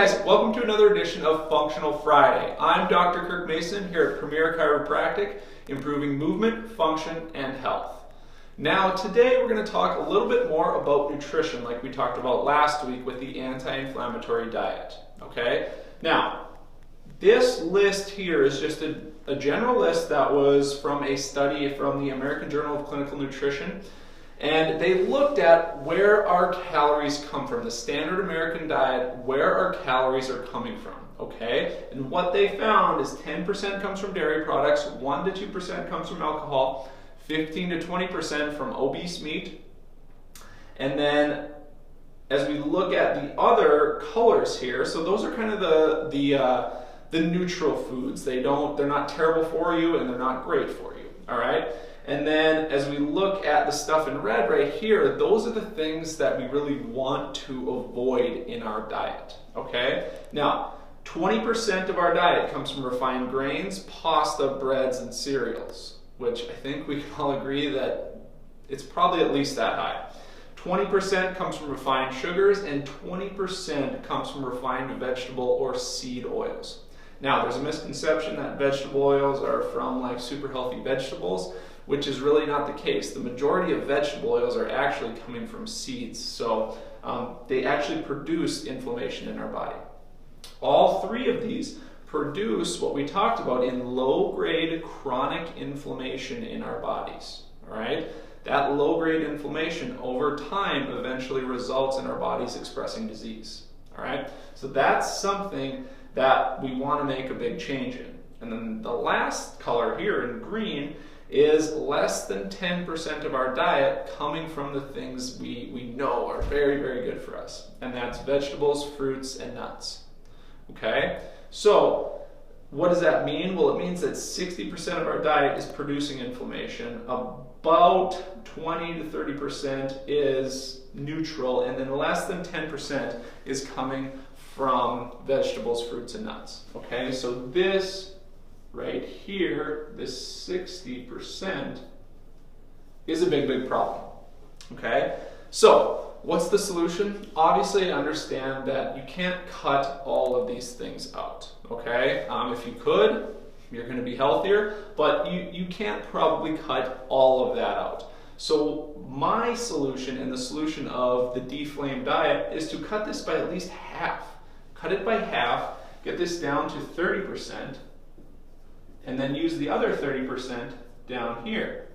guys, welcome to another edition of Functional Friday. I'm Dr. Kirk Mason here at Premier Chiropractic, improving movement, function, and health. Now today we're going to talk a little bit more about nutrition like we talked about last week with the anti-inflammatory diet. Okay? Now, this list here is just a general list that was from a study from the American Journal of Clinical Nutrition. And they looked at where our calories come from, the standard American diet, where our calories are coming from, okay? And what they found is 10% comes from dairy products, 1 to 2% comes from alcohol, 15 to 20% from obese meat. And then as we look at the other colors here, so those are kind of the neutral foods. They're not terrible for you and they're not great for you, all right? And then as we look at the stuff in red right here, those are the things that we really want to avoid in our diet, okay? Now, 20% of our diet comes from refined grains, pasta, breads, and cereals, which I think we can all agree that it's probably at least that high. 20% comes from refined sugars, and 20% comes from refined vegetable or seed oils. Now, there's a misconception that vegetable oils are from like super healthy vegetables, which is really not the case. The majority of vegetable oils are actually coming from seeds, so they actually produce inflammation in our body. All three of these produce what we talked about in low-grade chronic inflammation in our bodies, all right? That low-grade inflammation over time eventually results in our bodies expressing disease, all right? So that's something that we want to make a big change in. And then the last color here in green is less than 10% of our diet coming from the things we know are very, very good for us. And that's vegetables, fruits, and nuts. Okay? So, what does that mean? Well, it means that 60% of our diet is producing inflammation. About 20 to 30% is neutral, and then less than 10% is coming from vegetables, fruits, and nuts. Okay? So this right here, this 60%, is a big, big problem. Okay? So, what's the solution? Obviously, I understand that you can't cut all of these things out. Okay? If you could, you're going to be healthier, but you can't probably cut all of that out. So, my solution and the solution of the Deflame diet is to cut this by at least half. Cut it by half, get this down to 30%, and then use the other 30% down here.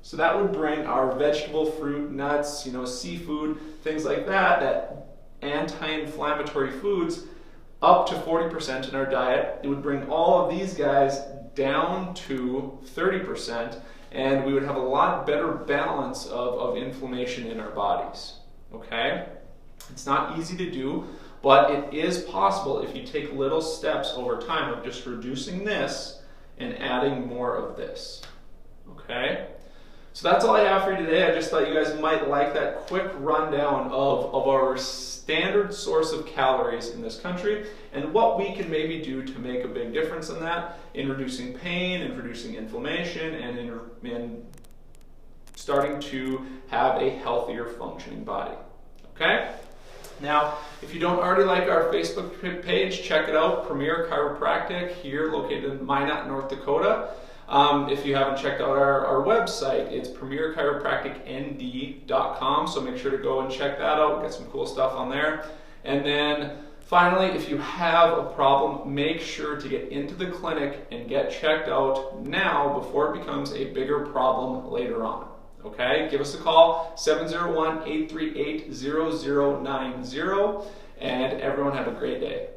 So that would bring our vegetable, fruit, nuts, seafood, things like that anti-inflammatory foods up to 40% in our diet. It would bring all of these guys down to 30%, and we would have a lot better balance of inflammation in our bodies. Okay? It's not easy to do, but it is possible if you take little steps over time of just reducing this and adding more of this. Okay? So that's all I have for you today. I just thought you guys might like that quick rundown of our standard source of calories in this country and what we can maybe do to make a big difference in that, in reducing pain, in reducing inflammation, and in starting to have a healthier functioning body. Okay? Now, if you don't already like our Facebook page, check it out, Premier Chiropractic, here located in Minot, North Dakota. If you haven't checked out our website, it's premierchiropracticnd.com, so make sure to go and check that out. We've got some cool stuff on there. And then finally, if you have a problem, make sure to get into the clinic and get checked out now before it becomes a bigger problem later on. Okay, give us a call, 701-838-0090, and everyone have a great day.